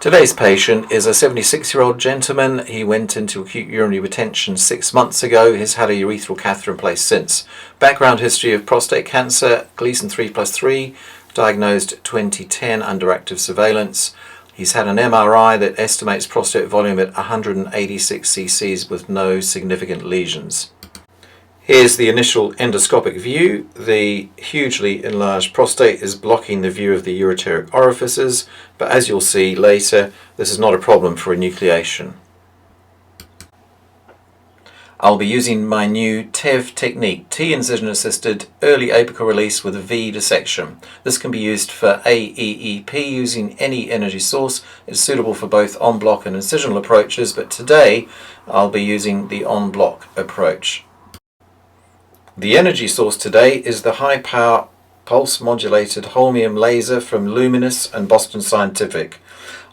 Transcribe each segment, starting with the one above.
Today's patient is a 76-year-old gentleman. He went into acute urinary retention 6 months ago. He's had a urethral catheter in place since. Background history of prostate cancer, Gleason 3+3, diagnosed 2010 under active surveillance. He's had an MRI that estimates prostate volume at 186 cc's with no significant lesions. Here's the initial endoscopic view. The hugely enlarged prostate is blocking the view of the ureteric orifices, but as you'll see later, this is not a problem for enucleation. I'll be using my new TEV technique, T-incision assisted early apical release with a V-dissection. This can be used for AEEP using any energy source. It's suitable for both en-bloc and incisional approaches, but today I'll be using the en-bloc approach. The energy source today is the high-power pulse-modulated holmium laser from Luminous and Boston Scientific.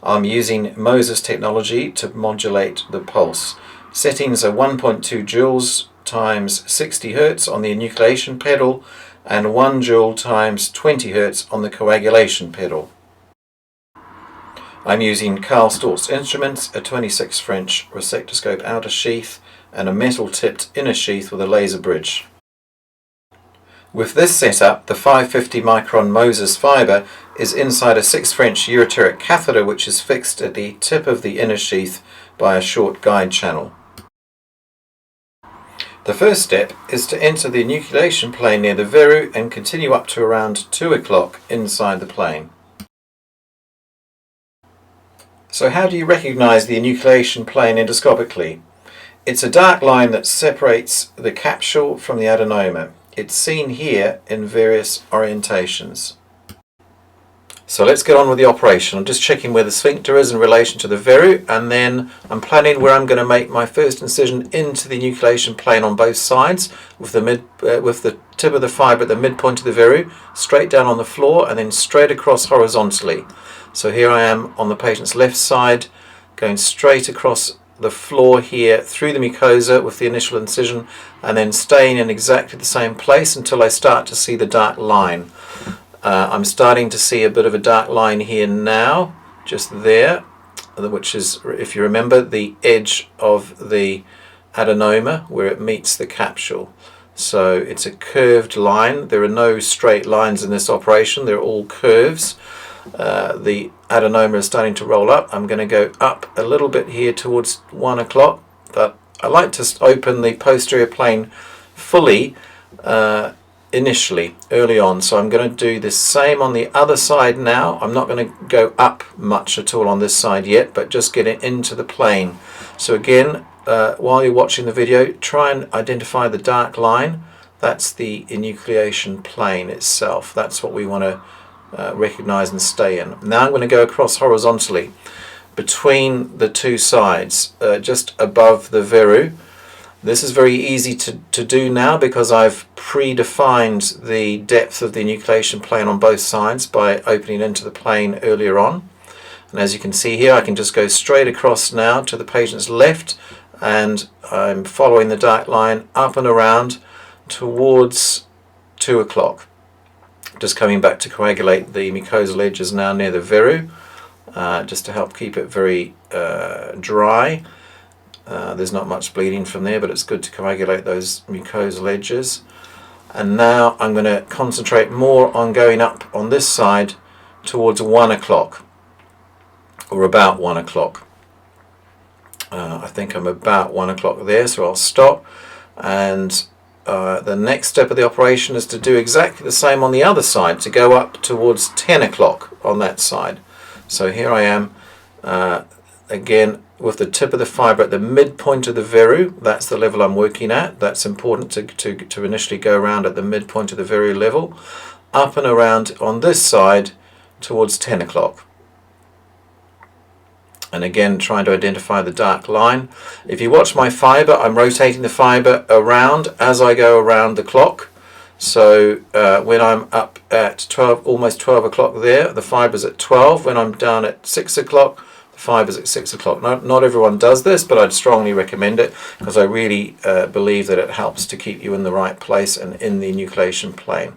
I'm using Moses technology to modulate the pulse. Settings are 1.2 joules times 60 Hz on the enucleation pedal and 1 joule times 20 Hz on the coagulation pedal. I'm using Karl Storz's instruments, a 26 French resectoscope outer sheath and a metal-tipped inner sheath with a laser bridge. With this setup, the 550 micron Moses fibre is inside a 6 French ureteric catheter which is fixed at the tip of the inner sheath by a short guide channel. The first step is to enter the enucleation plane near the veru and continue up to around 2 o'clock inside the plane. So how do you recognise the enucleation plane endoscopically? It's a dark line that separates the capsule from the adenoma. It's seen here in various orientations. So let's get on with the operation. I'm just checking where the sphincter is in relation to the veru, and then I'm planning where I'm going to make my first incision into the enucleation plane on both sides with the tip of the fibre at the midpoint of the veru, straight down on the floor and then straight across horizontally. So here I am on the patient's left side, going straight across the floor here through the mucosa with the initial incision and then staying in exactly the same place until I start to see the dark line. I'm starting to see a bit of a dark line here now, just there, which is, if you remember, the edge of the adenoma where it meets the capsule. So it's a curved line. There are no straight lines in this operation, they're all curves. The adenoma is starting to roll up. I'm going to go up a little bit here towards 1 o'clock, but I like to open the posterior plane fully initially, early on. So I'm going to do the same on the other side now. I'm not going to go up much at all on this side yet, but just get it into the plane. So again, while you're watching the video, try and identify the dark line. That's the enucleation plane itself. That's what we want to recognize and stay in. Now I'm going to go across horizontally between the two sides, just above the veru. This is very easy to do now because I've predefined the depth of the enucleation plane on both sides by opening into the plane earlier on. And as you can see here, I can just go straight across now to the patient's left, and I'm following the dark line up and around towards 2 o'clock. Just coming back to coagulate the mucosal edges now near the veru, just to help keep it very dry. There's not much bleeding from there, but it's good to coagulate those mucosal edges. And now I'm going to concentrate more on going up on this side towards 1 o'clock, or about 1 o'clock. I think I'm about 1 o'clock there, so I'll stop. And the next step of the operation is to do exactly the same on the other side, to go up towards 10 o'clock on that side. So here I am again with the tip of the fibre at the midpoint of the veru. That's the level I'm working at. That's important to initially go around at the midpoint of the veru level, up and around on this side towards 10 o'clock. And again, trying to identify the dark line. If you watch my fibre, I'm rotating the fibre around as I go around the clock. So when I'm up at 12, almost 12 o'clock there, the fibre's at 12. When I'm down at 6 o'clock, the fibre's at 6 o'clock. Not everyone does this, but I'd strongly recommend it because I really believe that it helps to keep you in the right place and in the enucleation plane.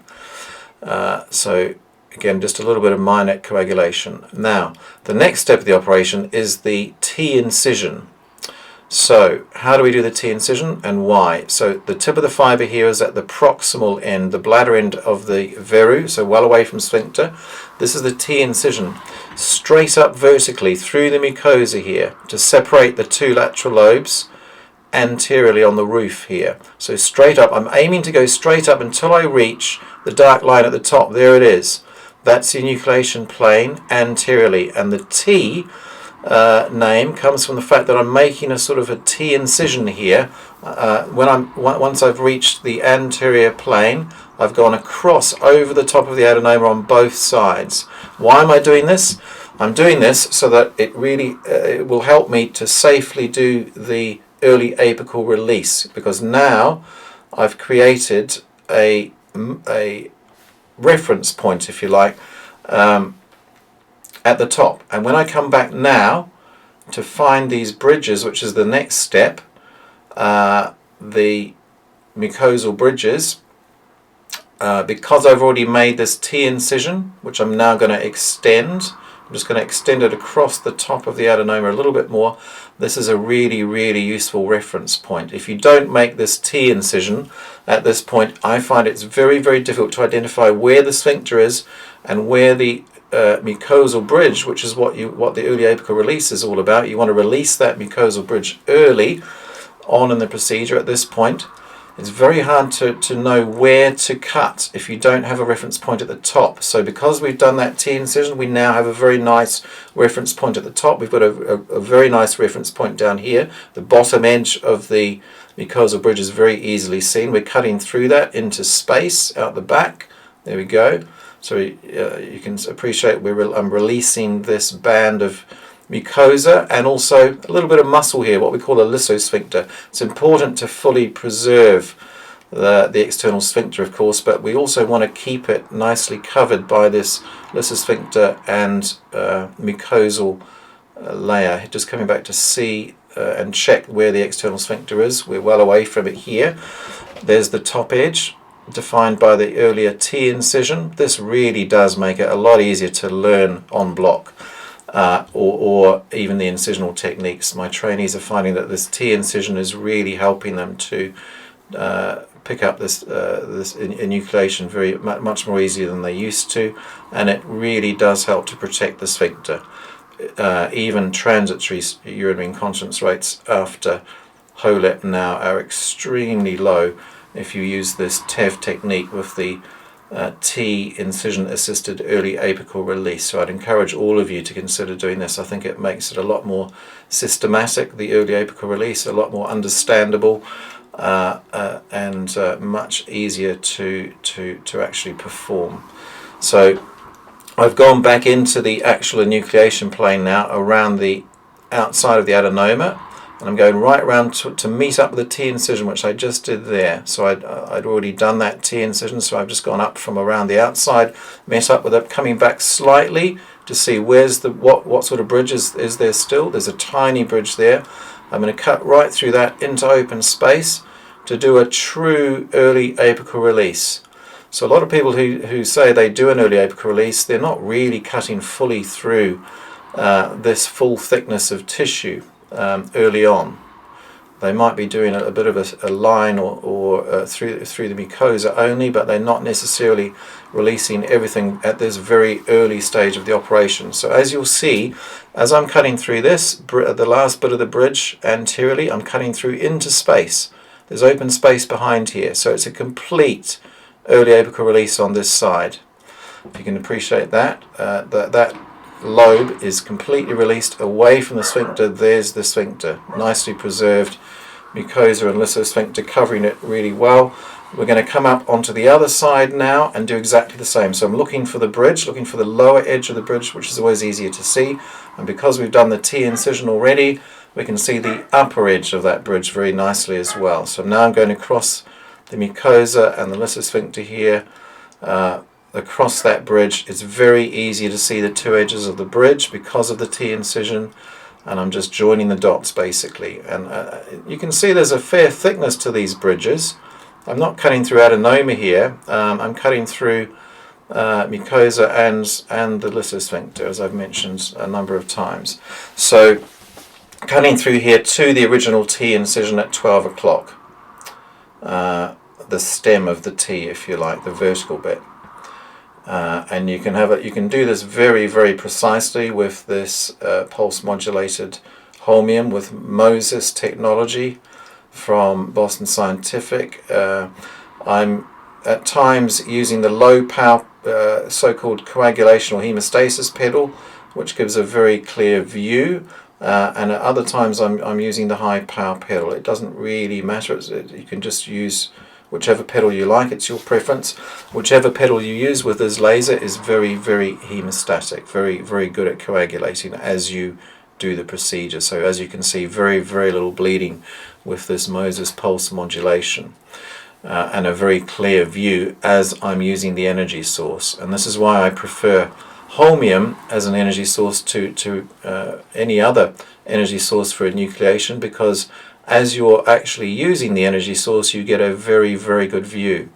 So again, just a little bit of minor coagulation. Now, the next step of the operation is the T-incision. So, how do we do the T-incision and why? So, the tip of the fibre here is at the proximal end, the bladder end of the veru, so well away from sphincter. This is the T-incision, straight up vertically through the mucosa here to separate the two lateral lobes anteriorly on the roof here. So straight up, I'm aiming to go straight up until I reach the dark line at the top. There it is. That's the enucleation plane anteriorly, and the T name comes from the fact that I'm making a sort of a T incision here. Once I've reached the anterior plane, I've gone across over the top of the adenoma on both sides. Why am I doing this? I'm doing this so that it really it will help me to safely do the early apical release, because now I've created a reference point, if you like, at the top. And when I come back now to find these bridges, which is the next step, the mucosal bridges, because I've already made this T-incision, which I'm now going to extend, I'm just going to extend it across the top of the adenoma a little bit more. This is a really, really useful reference point. If you don't make this T-incision at this point, I find it's very, very difficult to identify where the sphincter is and where the mucosal bridge, which is what the early apical release is all about. You want to release that mucosal bridge early on in the procedure at this point. It's very hard to know where to cut if you don't have a reference point at the top. So because we've done that T-incision, we now have a very nice reference point at the top. We've got a very nice reference point down here. The bottom edge of the mucosal bridge is very easily seen. We're cutting through that into space out the back. There we go. So you can appreciate I'm releasing this band of mucosa and also a little bit of muscle here, what we call a lissosphincter. It's important to fully preserve the external sphincter, of course, but we also want to keep it nicely covered by this lissosphincter and mucosal layer. Just coming back to see and check where the external sphincter is. We're well away from it here. There's the top edge, defined by the earlier T-incision. This really does make it a lot easier to learn on block. Or even the incisional techniques. My trainees are finding that this T-incision is really helping them to pick up this enucleation much more easier than they used to, and it really does help to protect the sphincter. Even transitory urinary incontinence rates after HoLEP now are extremely low if you use this TEV technique with the T-incision assisted early apical release. So I'd encourage all of you to consider doing this. I think it makes it a lot more systematic, the early apical release, a lot more understandable, and much easier to actually perform. So I've gone back into the actual enucleation plane now around the outside of the adenoma, and I'm going right around to meet up with the T-incision, which I just did there. So I'd already done that T-incision, so I've just gone up from around the outside, met up with it, coming back slightly to see where's what sort of bridge is there still. There's a tiny bridge there. I'm going to cut right through that into open space to do a true early apical release. So a lot of people who say they do an early apical release, they're not really cutting fully through this full thickness of tissue early on. They might be doing a bit of a line or through the mucosa only, but they're not necessarily releasing everything at this very early stage of the operation. So as you'll see, as I'm cutting through this, the last bit of the bridge anteriorly, I'm cutting through into space. There's open space behind here, so it's a complete early apical release on this side. If you can appreciate that, that lobe is completely released away from the sphincter. There's the sphincter, nicely preserved mucosa and lissosphincter covering it really well. We're going to come up onto the other side now and do exactly the same. So I'm looking for the bridge, looking for the lower edge of the bridge, which is always easier to see. And because we've done the T-incision already, we can see the upper edge of that bridge very nicely as well. So now I'm going across the mucosa and the lissosphincter here, across that bridge. It's very easy to see the two edges of the bridge because of the T-incision, and I'm just joining the dots basically. And you can see there's a fair thickness to these bridges. I'm not cutting through adenoma here, I'm cutting through mucosa and the lissosphincter, as I've mentioned a number of times. So cutting through here to the original T-incision at 12 o'clock, the stem of the T, if you like, the vertical bit. And you can do this very, very precisely with this pulse modulated holmium with Moses technology from Boston Scientific. I'm at times using the low power so-called coagulation or hemostasis pedal, which gives a very clear view, and at other times I'm using the high power pedal. It doesn't really matter. You can just use whichever pedal you like. It's your preference. Whichever pedal you use with this laser is very, very hemostatic, very, very good at coagulating as you do the procedure. So as you can see, very, very little bleeding with this Moses pulse modulation. And a very clear view as I'm using the energy source. And this is why I prefer holmium as an energy source to any other energy source for enucleation, because as you're actually using the energy source you get a very, very good view.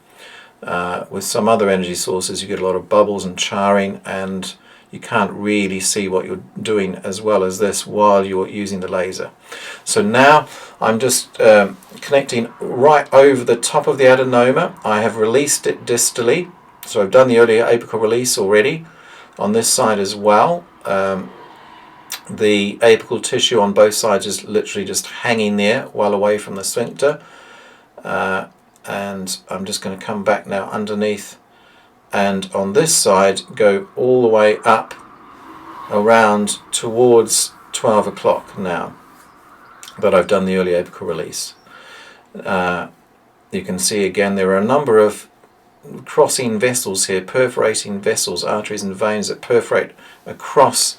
With some other energy sources you get a lot of bubbles and charring, and you can't really see what you're doing as well as this while you're using the laser. So now I'm just connecting right over the top of the adenoma. I have released it distally, so I've done the earlier apical release already on this side as well. The apical tissue on both sides is literally just hanging there well away from the sphincter, and I'm just going to come back now underneath, and on this side go all the way up around towards 12 o'clock now that I've done the early apical release. You can see again there are a number of crossing vessels here, perforating vessels, arteries and veins that perforate across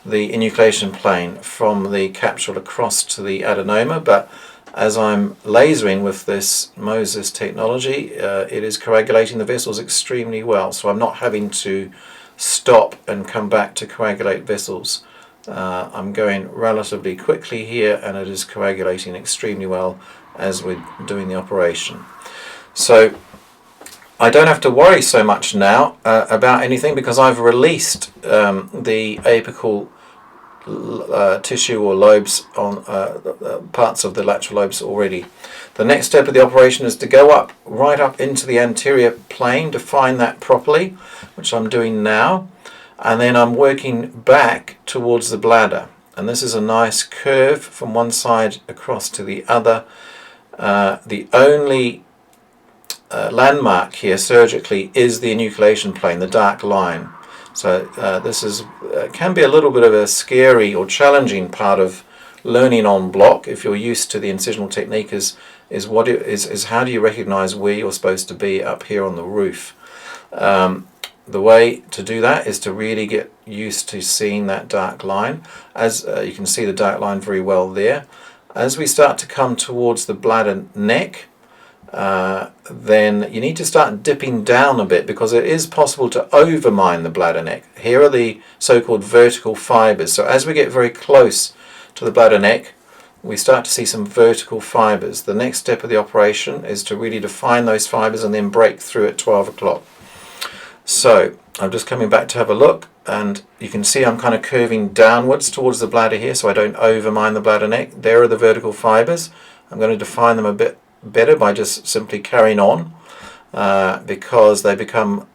the enucleation plane from the capsule across to the adenoma, but as I'm lasering with this Moses technology, it is coagulating the vessels extremely well, so I'm not having to stop and come back to coagulate vessels. I'm going relatively quickly here, and it is coagulating extremely well as we're doing the operation. So I don't have to worry so much now about anything, because I've released the apical tissue or lobes on parts of the lateral lobes already. The next step of the operation is to go up, right up into the anterior plane, define that properly, which I'm doing now, and then I'm working back towards the bladder, and this is a nice curve from one side across to the other. The only landmark here surgically is the enucleation plane, the dark line. So this is can be a little bit of a scary or challenging part of learning on block. If you're used to the incisional technique, is how do you recognize where you're supposed to be up here on the roof? The way to do that is to really get used to seeing that dark line. As you can see the dark line very well there. As we start to come towards the bladder neck, then you need to start dipping down a bit, because it is possible to overmine the bladder neck. Here are the so-called vertical fibers. So as we get very close to the bladder neck, we start to see some vertical fibers. The next step of the operation is to really define those fibers and then break through at 12 o'clock. So I'm just coming back to have a look, and you can see I'm kind of curving downwards towards the bladder here so I don't overmine the bladder neck. There are the vertical fibers. I'm going to define them a bit better by just simply carrying on, because they become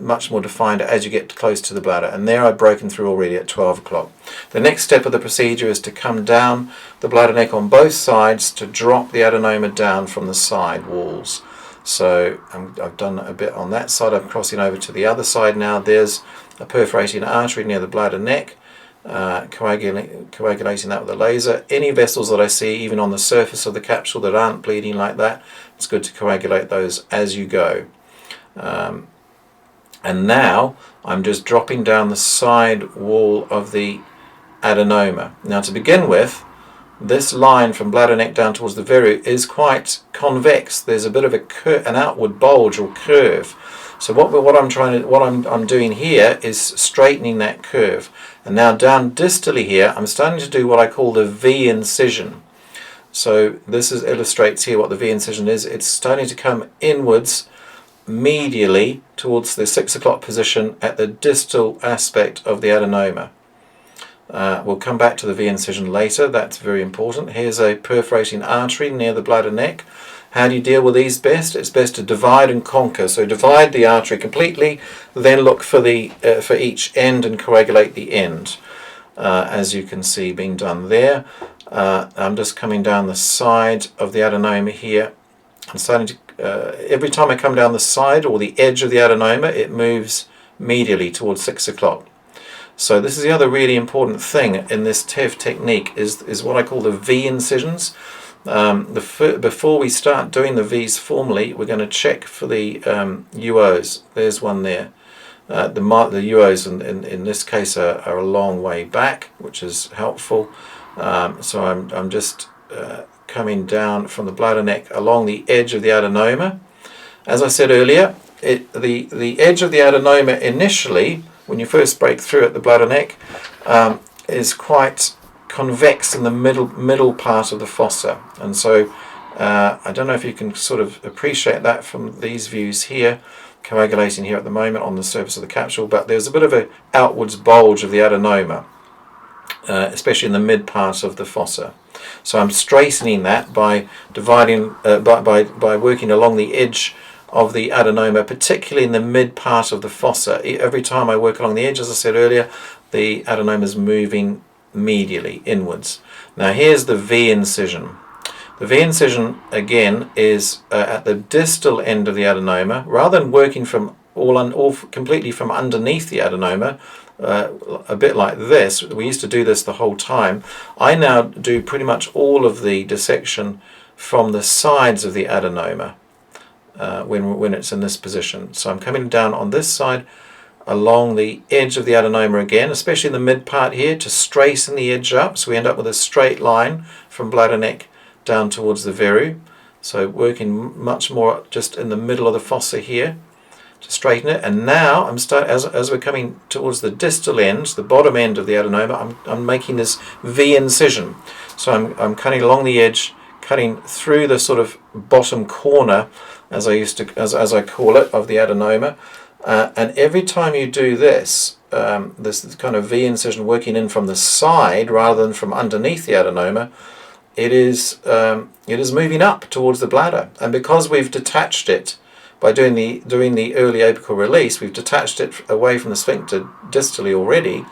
much more defined as you get close to the bladder, and there I've broken through already at 12 o'clock. The next step of the procedure is to come down the bladder neck on both sides to drop the adenoma down from the side walls. So I've done a bit on that side. I'm crossing over to the other side now. There's a perforating artery near the bladder neck, coagulating that with a laser. Any vessels that I see even on the surface of the capsule that aren't bleeding like that, it's good to coagulate those as you go. And now I'm just dropping down the side wall of the adenoma. Now to begin with, this line from bladder neck down towards the veru is quite convex. There's a bit of an outward bulge or curve. So what I'm doing here is straightening that curve. And now down distally here, I'm starting to do what I call the V-incision. So this illustrates here what the V-incision is. It's starting to come inwards medially towards the 6 o'clock position at the distal aspect of the adenoma. We'll come back to the V-incision later, that's very important. Here's a perforating artery near the bladder neck. How do you deal with these best? It's best to divide and conquer. So divide the artery completely, then look for each end and coagulate the end, as you can see being done there. I'm just coming down the side of the adenoma here. I'm starting to, every time I come down the side or the edge of the adenoma, it moves medially towards 6 o'clock. So this is the other really important thing in this TEV technique is what I call the V-incisions. Before we start doing the V's formally, we're going to check for the UOs. There's one there. The UOs in this case are a long way back, which is helpful. So I'm just coming down from the bladder neck along the edge of the adenoma. As I said earlier, the edge of the adenoma initially, when you first break through at the bladder neck, is quite convex in the middle part of the fossa, and so I don't know if you can sort of appreciate that from these views here, coagulating here at the moment on the surface of the capsule, but there's a bit of an outwards bulge of the adenoma, especially in the mid part of the fossa. So I'm straightening that by dividing, by working along the edge of the adenoma, particularly in the mid part of the fossa. Every time I work along the edge, as I said earlier, the adenoma is moving medially inwards. Now here's the V-incision. The V-incision again is at the distal end of the adenoma. Rather than working from completely from underneath the adenoma, a bit like this, we used to do this the whole time. I now do pretty much all of the dissection from the sides of the adenoma when it's in this position. So I'm coming down on this side along the edge of the adenoma again, especially in the mid part here, to straighten the edge up, so we end up with a straight line from bladder neck down towards the veru. So working much more just in the middle of the fossa here to straighten it. And now I'm as we're coming towards the distal end, the bottom end of the adenoma, I'm making this V-incision. So I'm cutting along the edge, cutting through the sort of bottom corner, as I call it, of the adenoma. And every time you do this, this kind of V-incision working in from the side rather than from underneath the adenoma, it is moving up towards the bladder. And because we've detached it by doing the early apical release, we've detached it away from the sphincter distally already.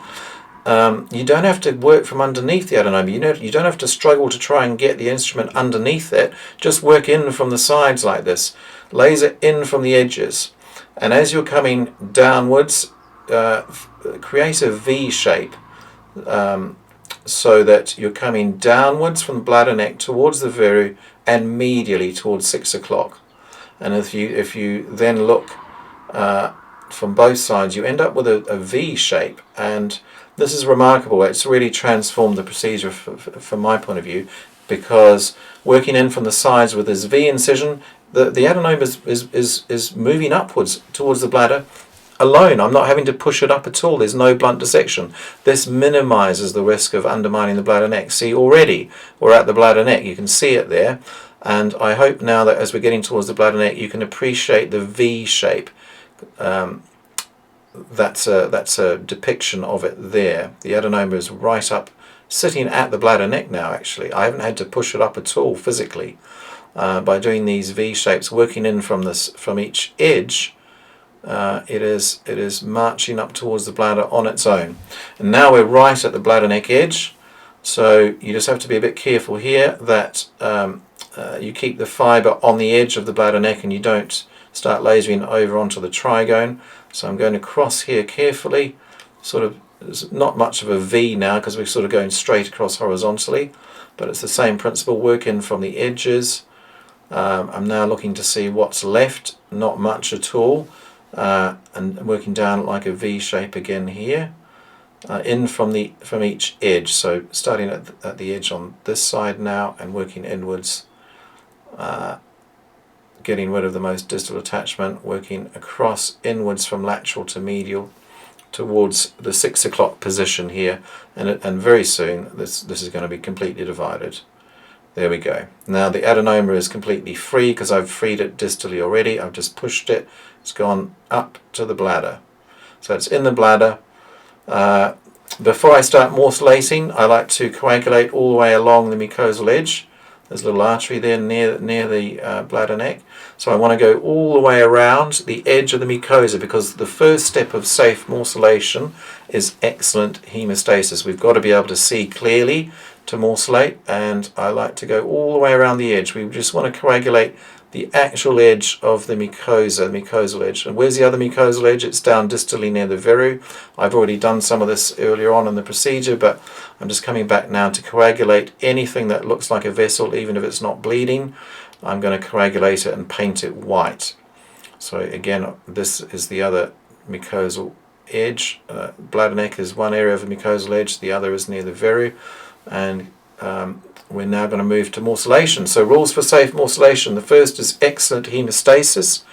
You don't have to work from underneath the adenoma. You don't have to struggle to try and get the instrument underneath it. Just work in from the sides like this. Laser in from the edges. And as you're coming downwards, create a V shape so that you're coming downwards from the bladder neck towards the veru and medially towards 6 o'clock. And if you then look from both sides, you end up with a V shape. And this is remarkable. It's really transformed the procedure from my point of view, because working in from the sides with this V-incision, the adenoma is moving upwards towards the bladder alone. I'm not having to push it up at all. There's no blunt dissection. This minimizes the risk of undermining the bladder neck. See, already we're at the bladder neck. You can see it there. And I hope now that as we're getting towards the bladder neck, you can appreciate the V shape. That's a depiction of it there. The adenoma is right up, sitting at the bladder neck now, actually. I haven't had to push it up at all physically. By doing these V shapes, working in from each edge, it is marching up towards the bladder on its own. And now we're right at the bladder neck edge, so you just have to be a bit careful here that you keep the fibre on the edge of the bladder neck and you don't start lasering over onto the trigone. So I'm going to cross here carefully, sort of. There's not much of a V now because we're sort of going straight across horizontally, but it's the same principle. Work in from the edges. I'm now looking to see what's left, not much at all, and working down like a V shape again here, in from each edge. So starting at the edge on this side now and working inwards, getting rid of the most distal attachment, working across inwards from lateral to medial towards the 6 o'clock position here, and very soon this is going to be completely divided. There we go. Now the adenoma is completely free because I've freed it distally already. I've just pushed it. It's gone up to the bladder. So it's in the bladder. Before I start morcellating, I like to coagulate all the way along the mucosal edge. There's a little artery there near the bladder neck. So I want to go all the way around the edge of the mucosa, because the first step of safe morcellation is excellent hemostasis. We've got to be able to see clearly to morcellate, and I like to go all the way around the edge. We just want to coagulate the actual edge of the mucosa, the mucosal edge. And where's the other mucosal edge? It's down distally near the veru. I've already done some of this earlier on in the procedure, but I'm just coming back now to coagulate anything that looks like a vessel, even if it's not bleeding. I'm going to coagulate it and paint it white. So again, this is the other mucosal edge. Bladder neck is one area of the mucosal edge, the other is near the veru. And we're now going to move to morcellation. So rules for safe morcellation. The first is excellent hemostasis.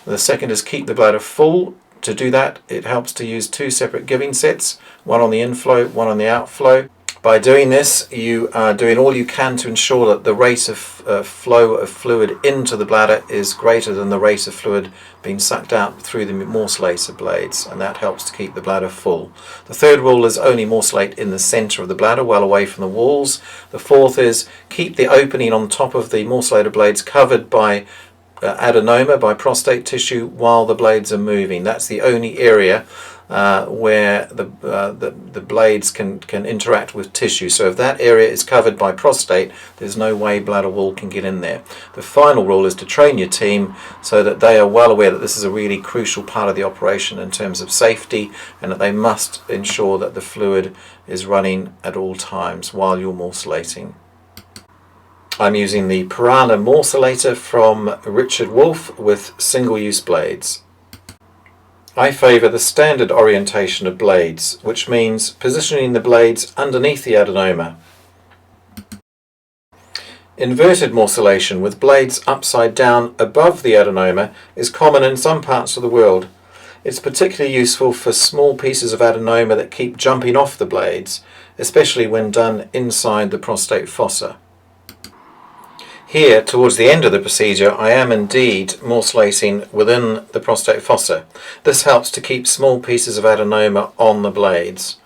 The second is keep the bladder full. To do that, it helps to use two separate giving sets, one on the inflow, one on the outflow. By doing this, you are doing all you can to ensure that the rate of flow of fluid into the bladder is greater than the rate of fluid being sucked out through the morcellator blades, and that helps to keep the bladder full. The third rule is only morcellate in the centre of the bladder, well away from the walls. The fourth is keep the opening on top of the morcellator blades covered by adenoma, by prostate tissue, while the blades are moving. That's the only area where the blades can interact with tissue. So if that area is covered by prostate, there's no way bladder wall can get in there. The final rule is to train your team so that they are well aware that this is a really crucial part of the operation in terms of safety, and that they must ensure that the fluid is running at all times while you're morcellating. I'm using the Piranha morcellator from Richard Wolf with single-use blades. I favour the standard orientation of blades, which means positioning the blades underneath the adenoma. Inverted morcellation with blades upside down above the adenoma is common in some parts of the world. It's particularly useful for small pieces of adenoma that keep jumping off the blades, especially when done inside the prostate fossa. Here, towards the end of the procedure, I am indeed morcellating within the prostate fossa. This helps to keep small pieces of adenoma on the blades.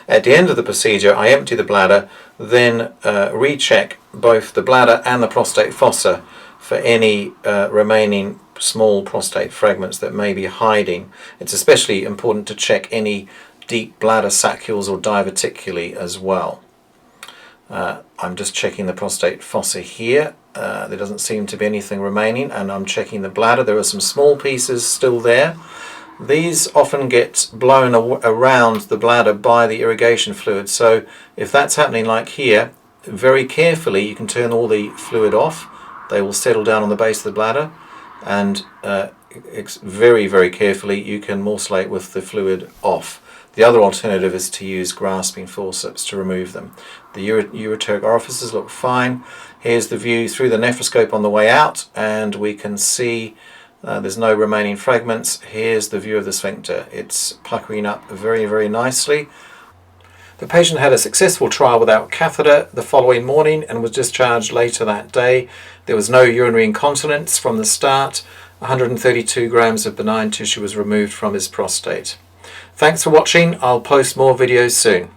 At the end of the procedure, I empty the bladder, then recheck both the bladder and the prostate fossa for any remaining small prostate fragments that may be hiding. It's especially important to check any deep bladder saccules or diverticuli as well. I'm just checking the prostate fossa here. There doesn't seem to be anything remaining, and I'm checking the bladder. There are some small pieces still there. These often get blown around the bladder by the irrigation fluid, so if that's happening like here, very carefully you can turn all the fluid off. They will settle down on the base of the bladder, and very, very carefully you can morcellate with the fluid off. The other alternative is to use grasping forceps to remove them. The ureteric orifices look fine. Here's the view through the nephroscope on the way out, and we can see there's no remaining fragments. Here's the view of the sphincter. It's puckering up very, very nicely. The patient had a successful trial without catheter the following morning and was discharged later that day. There was no urinary incontinence from the start. 132 grams of benign tissue was removed from his prostate. Thanks for watching. I'll post more videos soon.